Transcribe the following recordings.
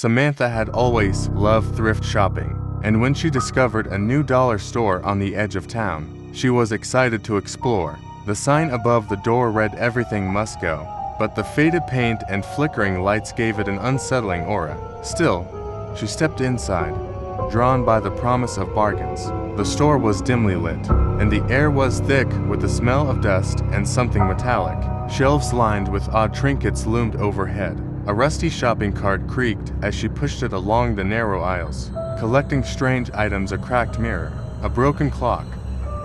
Samantha had always loved thrift shopping, and when she discovered a new dollar store on the edge of town, she was excited to explore. The sign above the door read "Everything must go," but the faded paint and flickering lights gave it an unsettling aura. Still, she stepped inside, drawn by the promise of bargains. The store was dimly lit, and the air was thick with the smell of dust and something metallic. Shelves lined with odd trinkets loomed overhead. A rusty shopping cart creaked as she pushed it along the narrow aisles, collecting strange items: a cracked mirror, a broken clock,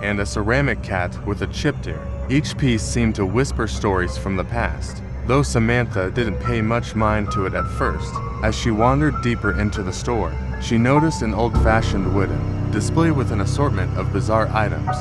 and a ceramic cat with a chipped ear. Each piece seemed to whisper stories from the past, though Samantha didn't pay much mind to it at first. As she wandered deeper into the store, she noticed an old-fashioned wooden display with an assortment of bizarre items: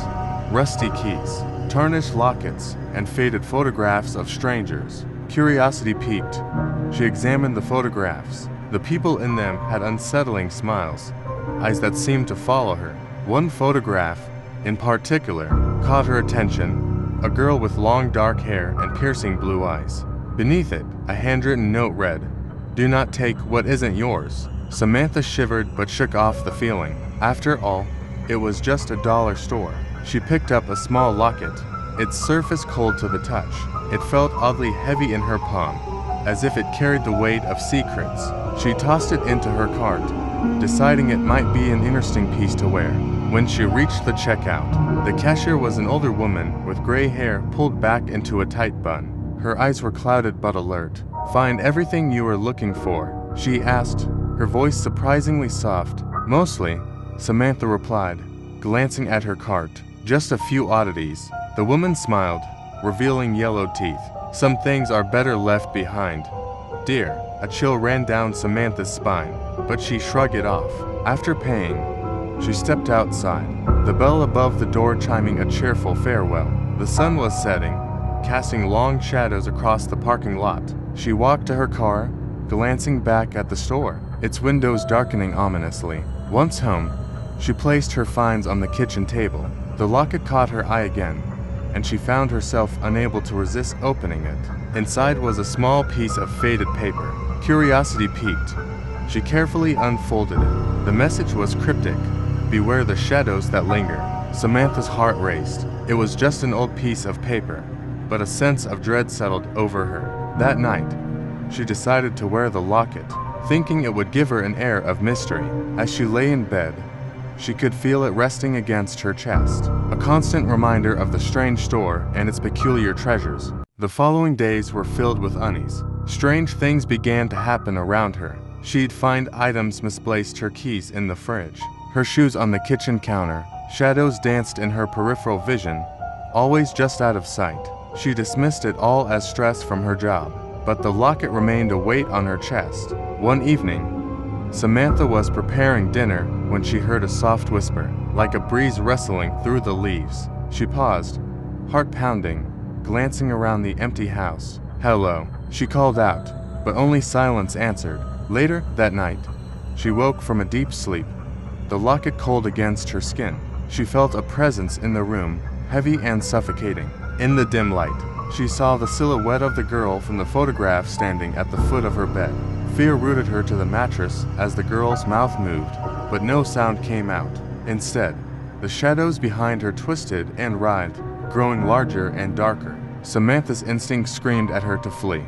rusty keys, tarnished lockets, and faded photographs of strangers. Curiosity piqued. She examined the photographs. The people in them had unsettling smiles, eyes that seemed to follow her. One photograph, in particular, caught her attention: a girl with long dark hair and piercing blue eyes. Beneath it, a handwritten note read, "Do not take what isn't yours." Samantha shivered but shook off the feeling. After all, it was just a dollar store. She picked up a small locket, its surface cold to the touch. It felt oddly heavy in her palm, as if it carried the weight of secrets. She tossed it into her cart, deciding it might be an interesting piece to wear. When she reached the checkout, the cashier was an older woman with gray hair pulled back into a tight bun. Her eyes were clouded but alert. "Find everything you were looking for?" she asked, her voice surprisingly soft. "Mostly," Samantha replied, glancing at her cart. "Just a few oddities." The woman smiled, revealing yellow teeth. "Some things are better left behind, dear." A chill ran down Samantha's spine, but she shrugged it off. After paying, she stepped outside, the bell above the door chiming a cheerful farewell. The sun was setting, casting long shadows across the parking lot. She walked to her car, glancing back at the store, its windows darkening ominously. Once home, she placed her finds on the kitchen table. The locket caught her eye again, and she found herself unable to resist opening it. Inside was a small piece of faded paper. Curiosity piqued. She carefully unfolded it. The message was cryptic: "Beware the shadows that linger." Samantha's heart raced. It was just an old piece of paper, but a sense of dread settled over her. That night, she decided to wear the locket, thinking it would give her an air of mystery. As she lay in bed, she could feel it resting against her chest, a constant reminder of the strange store and its peculiar treasures. The following days were filled with unease. Strange things began to happen around her. She'd find items misplaced: her keys in the fridge, her shoes on the kitchen counter. Shadows danced in her peripheral vision, always just out of sight. She dismissed it all as stress from her job, but the locket remained a weight on her chest. One evening, Samantha was preparing dinner when she heard a soft whisper, like a breeze rustling through the leaves. She paused, heart pounding, glancing around the empty house. "Hello," she called out, but only silence answered. Later that night, she woke from a deep sleep, the locket cold against her skin. She felt a presence in the room, heavy and suffocating. In the dim light, she saw the silhouette of the girl from the photograph standing at the foot of her bed. Fear rooted her to the mattress as the girl's mouth moved, but no sound came out. Instead, the shadows behind her twisted and writhed, growing larger and darker. Samantha's instinct screamed at her to flee,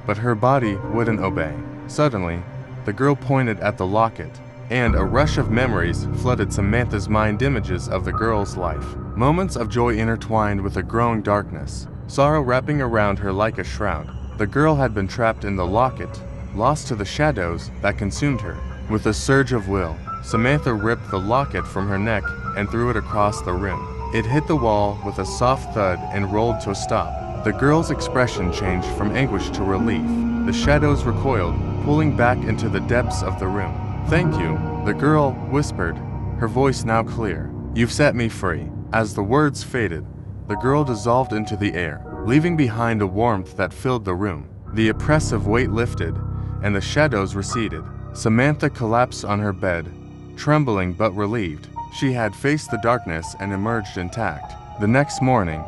but her body wouldn't obey. Suddenly, the girl pointed at the locket, and a rush of memories flooded Samantha's mind: images of the girl's life. Moments of joy intertwined with a growing darkness, sorrow wrapping around her like a shroud. The girl had been trapped in the locket, lost to the shadows that consumed her. With a surge of will, Samantha ripped the locket from her neck and threw it across the room. It hit the wall with a soft thud and rolled to a stop. The girl's expression changed from anguish to relief. The shadows recoiled, pulling back into the depths of the room. "Thank you," the girl whispered, her voice now clear. "You've set me free." As the words faded, the girl dissolved into the air, leaving behind a warmth that filled the room. The oppressive weight lifted, and the shadows receded. Samantha collapsed on her bed, trembling but relieved. She had faced the darkness and emerged intact. The next morning,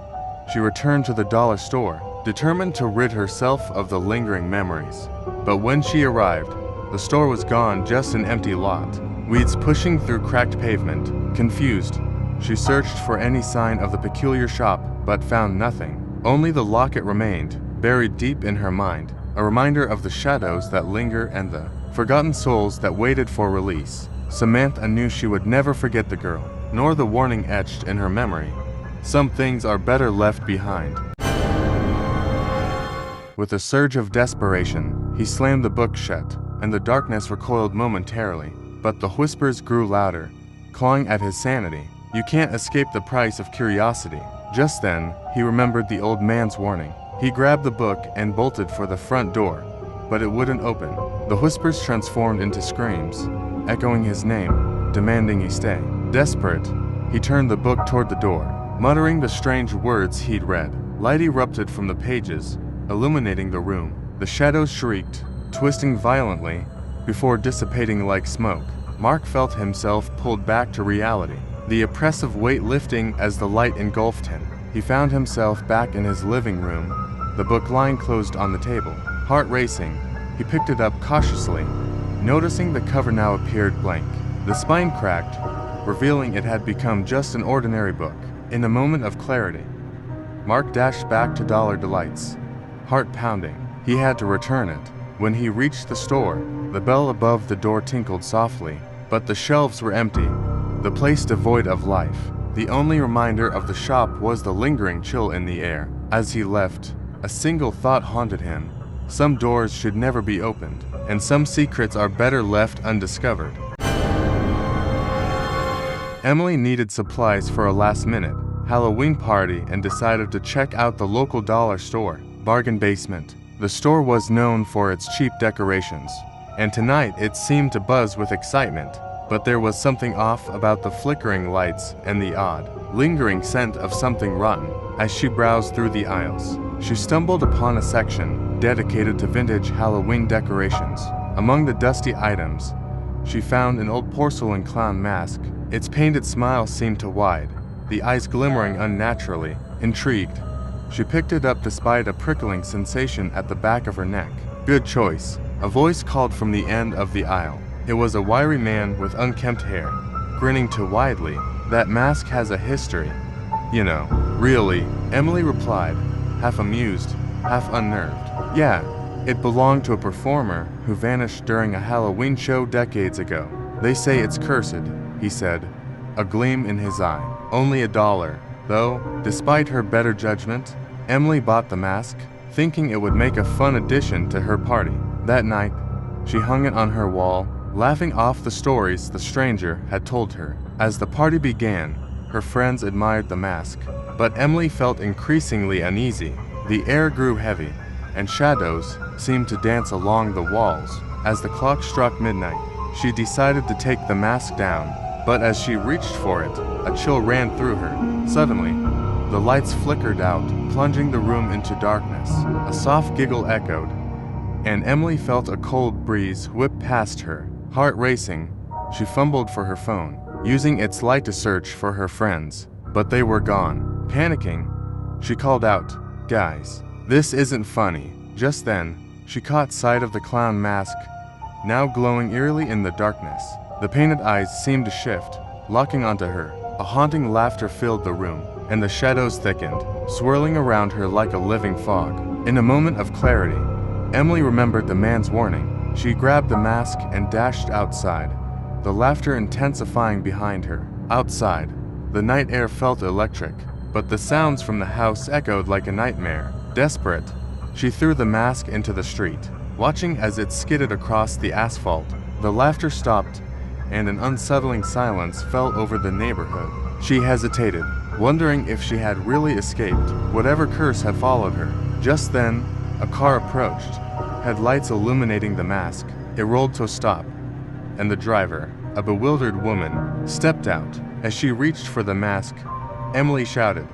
she returned to the dollar store, determined to rid herself of the lingering memories. But when she arrived, The store was gone, just an empty lot. Weeds pushing through cracked pavement. Confused, she searched for any sign of the peculiar shop, but found nothing. Only the locket remained, buried deep in her mind, a reminder of the shadows that linger and the forgotten souls that waited for release. Samantha knew she would never forget the girl, nor the warning etched in her memory. Some things are better left behind. With a surge of desperation, he slammed the book shut, and the darkness recoiled momentarily. But the whispers grew louder, clawing at his sanity. You can't escape the price of curiosity. Just then, he remembered the old man's warning. He grabbed the book and bolted for the front door, but it wouldn't open. The whispers transformed into screams, echoing his name, demanding he stay. Desperate, he turned the book toward the door, muttering the strange words he'd read. Light erupted from the pages, illuminating the room. The shadows shrieked, twisting violently, before dissipating like smoke. Mark felt himself pulled back to reality, the oppressive weight lifting as the light engulfed him. He found himself back in his living room, the book lying closed on the table. Heart racing, he picked it up cautiously, noticing the cover now appeared blank. The spine cracked, revealing it had become just an ordinary book. In a moment of clarity, Mark dashed back to Dollar Delights, heart pounding. He had to return it. When he reached the store, the bell above the door tinkled softly, but the shelves were empty, the place devoid of life. The only reminder of the shop was the lingering chill in the air. As he left, a single thought haunted him. Some doors should never be opened, and some secrets are better left undiscovered. Emily needed supplies for a last-minute Halloween party and decided to check out the local dollar store, Bargain Basement. The store was known for its cheap decorations, and tonight it seemed to buzz with excitement. But there was something off about the flickering lights and the odd, lingering scent of something rotten. As she browsed through the aisles, she stumbled upon a section dedicated to vintage Halloween decorations. Among the dusty items, she found an old porcelain clown mask. Its painted smile seemed to wide, the eyes glimmering unnaturally. Intrigued, she picked it up despite a prickling sensation at the back of her neck. Good choice, a voice called from the end of the aisle. It was a wiry man with unkempt hair, grinning too widely. That mask has a history. You know. Really, Emily replied, half amused, half unnerved. Yeah, it belonged to a performer who vanished during a Halloween show decades ago. They say it's cursed, he said, a gleam in his eye. Only $1, though. Despite her better judgment, Emily bought the mask, thinking it would make a fun addition to her party. That night, she hung it on her wall, laughing off the stories the stranger had told her. As the party began, her friends admired the mask, but Emily felt increasingly uneasy. The air grew heavy, and shadows seemed to dance along the walls. As the clock struck midnight, she decided to take the mask down, but as she reached for it, a chill ran through her. Suddenly, the lights flickered out, plunging the room into darkness. A soft giggle echoed, and Emily felt a cold breeze whip past her. Heart racing, she fumbled for her phone, using its light to search for her friends, but they were gone. Panicking, she called out, "Guys, this isn't funny." Just then, she caught sight of the clown mask, now glowing eerily in the darkness. The painted eyes seemed to shift, locking onto her. A haunting laughter filled the room, and the shadows thickened, swirling around her like a living fog. In a moment of clarity, Emily remembered the man's warning. She grabbed the mask and dashed outside, the laughter intensifying behind her. Outside, the night air felt electric, but the sounds from the house echoed like a nightmare. Desperate, she threw the mask into the street, watching as it skidded across the asphalt. The laughter stopped, and an unsettling silence fell over the neighborhood. She hesitated, wondering if she had really escaped whatever curse had followed her. Just then, a car approached, headlights illuminating the mask. It rolled to a stop, and the driver, a bewildered woman, stepped out. As she reached for the mask, Emily shouted,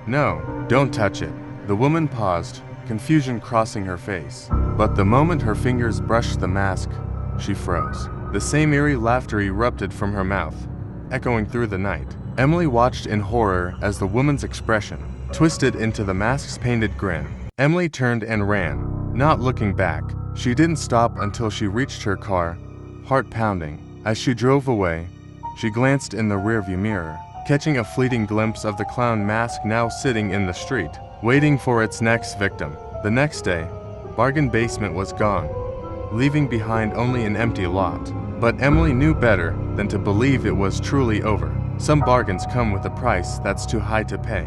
"No, don't touch it." The woman paused, confusion crossing her face. But the moment her fingers brushed the mask, she froze. The same eerie laughter erupted from her mouth, echoing through the night. Emily watched in horror as the woman's expression twisted into the mask's painted grin. Emily turned and ran, not looking back. She didn't stop until she reached her car, heart pounding. As she drove away, she glanced in the rearview mirror, catching a fleeting glimpse of the clown mask now sitting in the street, waiting for its next victim. The next day, Bargain Basement was gone, leaving behind only an empty lot. But Emily knew better than to believe it was truly over. Some bargains come with a price that's too high to pay.